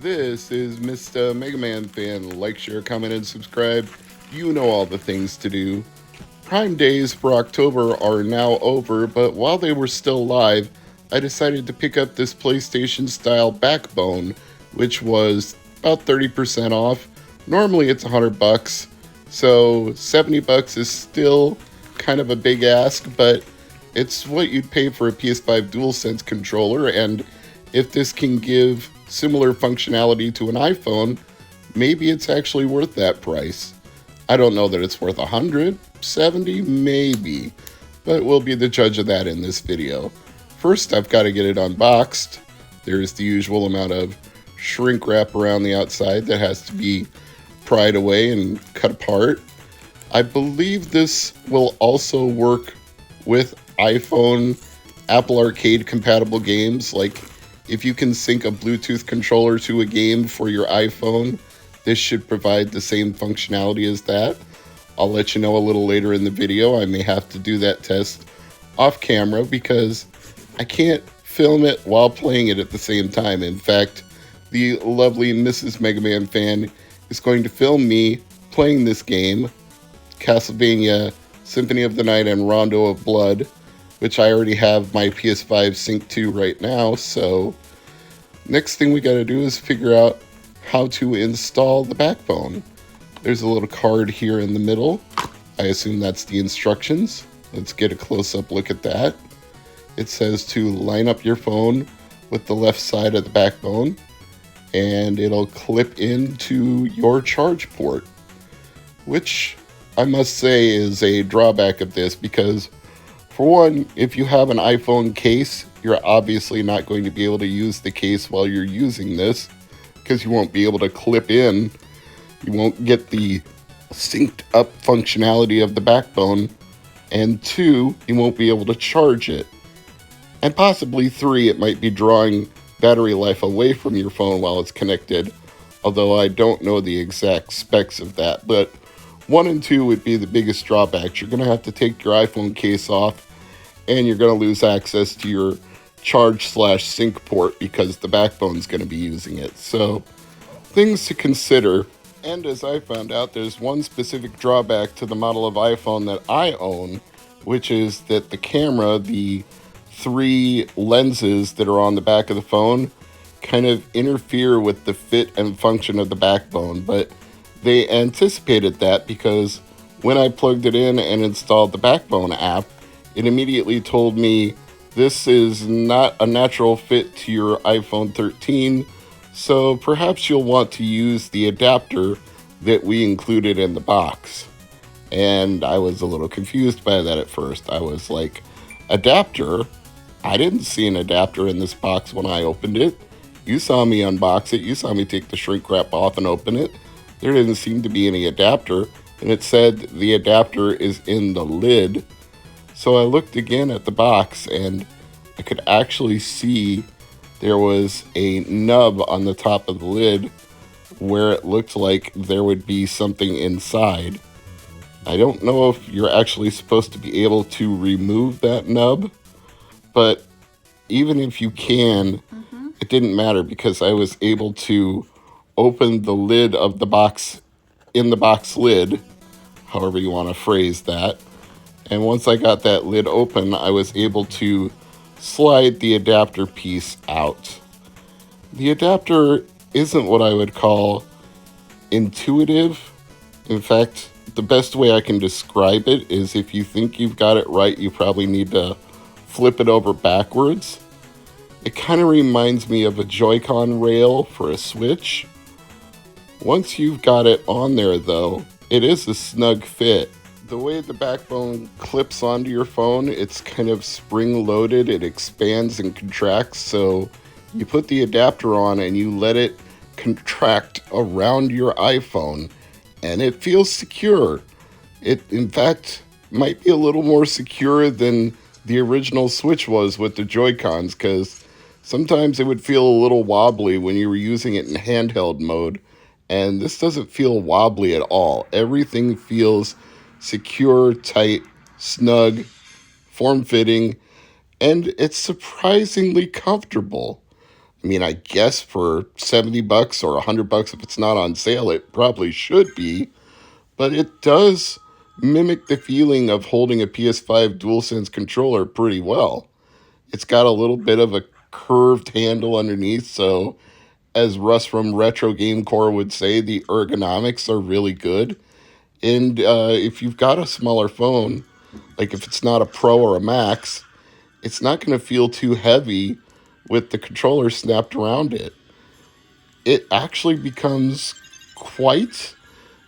This is Mr. MegaManFan. Like, share, comment, and subscribe. You know all the things to do. Prime days for October are now over, but while they were still live, I decided to pick up this PlayStation style backbone, which was about 30% off. Normally it's $100, so $70 is still kind of a big ask, but it's what you'd pay for a PS5 DualSense controller, and if this can give similar functionality to an iPhone, maybe it's actually worth that price. I don't know that it's worth 170, maybe, but we'll be the judge of that in this video. First, I've got to get it unboxed. There's the usual amount of shrink wrap around the outside that has to be pried away and cut apart. I believe this will also work with iPhone, Apple Arcade compatible games. Like, if you can sync a Bluetooth controller to a game for your iPhone, this should provide the same functionality as that. I'll let you know a little later in the video. I may have to do that test off camera because I can't film it while playing it at the same time. In fact, the lovely Mrs. MegaManFan is going to film me playing this game, Castlevania Symphony of the Night and Rondo of Blood, which I already have my PS5 synced to right now. So next thing we got to do is figure out how to install the backbone. There's a little card here in the middle. I assume that's the instructions. Let's get a close-up look at that. It says to line up your phone with the left side of the backbone, and it'll clip into your charge port, which I must say is a drawback of this because, for one, if you have an iPhone case, you're obviously not going to be able to use the case while you're using this because you won't be able to clip in. You won't get the synced up functionality of the backbone. And two, you won't be able to charge it. And possibly three, it might be drawing battery life away from your phone while it's connected, although I don't know the exact specs of that. But 1 and 2 would be the biggest drawbacks. You're going to have to take your iPhone case off, and you're going to lose access to your charge/sync port because the backbone's going to be using it. So, things to consider. And as I found out, there's one specific drawback to the model of iPhone that I own, which is that the camera, the 3 lenses that are on the back of the phone, kind of interfere with the fit and function of the backbone. But they anticipated that because when I plugged it in and installed the Backbone app, it immediately told me this is not a natural fit to your iPhone 13, so perhaps you'll want to use the adapter that we included in the box. And I was a little confused by that at first. I was like, adapter? I didn't see an adapter in this box when I opened it. You saw me unbox it. You saw me take the shrink wrap off and open it. There didn't seem to be any adapter, and it said the adapter is in the lid. So I looked again at the box, and I could actually see there was a nub on the top of the lid where it looked like there would be something inside. I don't know if you're actually supposed to be able to remove that nub, but even if you can, it didn't matter because I was able to open the lid of the box in the box lid, however you want to phrase that. And once I got that lid open, I was able to slide the adapter piece out. The adapter isn't what I would call intuitive. In fact, the best way I can describe it is if you think you've got it right, you probably need to flip it over backwards. It kind of reminds me of a Joy-Con rail for a Switch. Once you've got it on there, though, it is a snug fit. The way the backbone clips onto your phone, it's kind of spring-loaded. It expands and contracts, so you put the adapter on and you let it contract around your iPhone, and it feels secure. It, in fact, might be a little more secure than the original Switch was with the Joy-Cons, because sometimes it would feel a little wobbly when you were using it in handheld mode, and this doesn't feel wobbly at all. Everything feels secure, tight, snug, form-fitting, and it's surprisingly comfortable. I mean, I guess for 70 bucks or 100 bucks if it's not on sale, it probably should be, but it does mimic the feeling of holding a PS5 DualSense controller pretty well. It's got a little bit of a curved handle underneath, so as Russ from Retro Game Core would say, the ergonomics are really good. And if you've got a smaller phone, like if it's not a Pro or a Max, it's not going to feel too heavy with the controller snapped around it. It actually becomes quite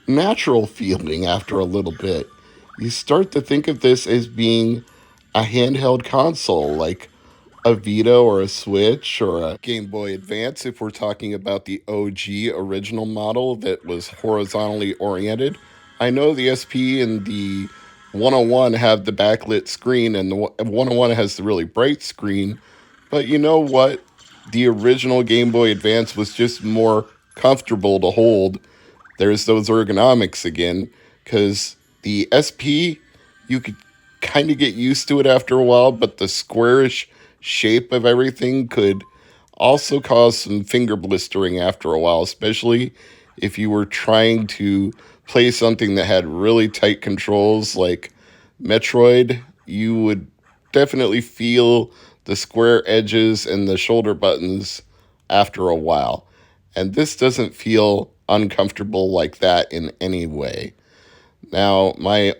natural feeling after a little bit. You start to think of this as being a handheld console, like a Vita or a Switch or a Game Boy Advance if we're talking about the OG original model that was horizontally oriented. I know the SP and the 101 have the backlit screen and the 101 has the really bright screen, but you know what? The original Game Boy Advance was just more comfortable to hold. There's those ergonomics again, because the SP, you could kind of get used to it after a while, but the squarish shape of everything could also cause some finger blistering after a while, especially if you were trying to play something that had really tight controls like Metroid. You would definitely feel the square edges and the shoulder buttons after a while. And this doesn't feel uncomfortable like that in any way. Now, my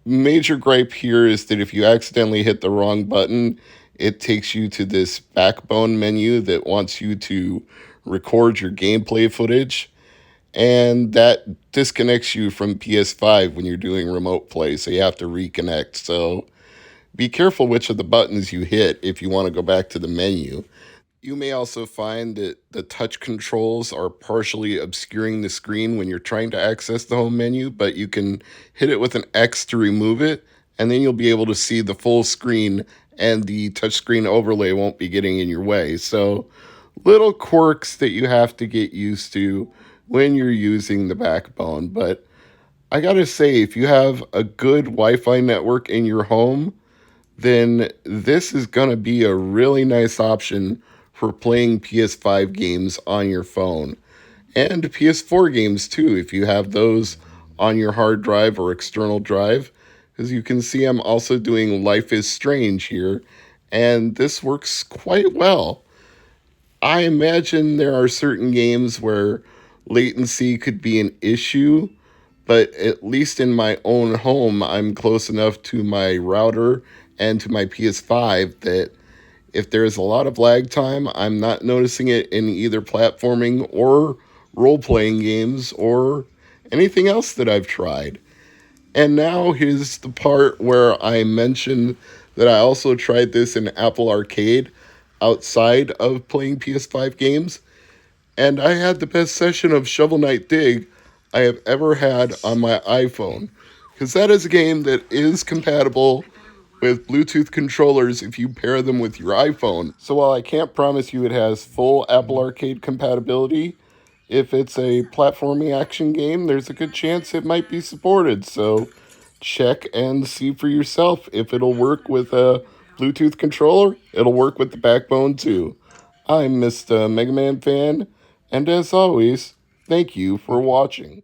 major gripe here is that if you accidentally hit the wrong button, it takes you to this backbone menu that wants you to record your gameplay footage, and that disconnects you from PS5 when you're doing remote play, so you have to reconnect. So be careful which of the buttons you hit if you want to go back to the menu. You may also find that the touch controls are partially obscuring the screen when you're trying to access the home menu, but you can hit it with an X to remove it, and then you'll be able to see the full screen and the touchscreen overlay won't be getting in your way. So, little quirks that you have to get used to when you're using the backbone. But I gotta say, if you have a good Wi Fi network in your home, then this is going to be a really nice option for playing PS5 games on your phone and PS4 games too, if you have those on your hard drive or external drive. As you can see, I'm also doing Life is Strange here, and this works quite well. I imagine there are certain games where latency could be an issue, but at least in my own home, I'm close enough to my router and to my PS5 that if there's a lot of lag time, I'm not noticing it in either platforming or role playing games or anything else that I've tried. And now here's the part where I mentioned that I also tried this in Apple Arcade outside of playing PS5 games, and I had the best session of Shovel Knight Dig I have ever had on my iPhone. Because that is a game that is compatible with Bluetooth controllers if you pair them with your iPhone. So while I can't promise you it has full Apple Arcade compatibility, if it's a platforming action game, there's a good chance it might be supported. So check and see for yourself if it'll work with a Bluetooth controller. It'll work with the backbone too. I'm Mr. Mega Man Fan, and as always, thank you for watching.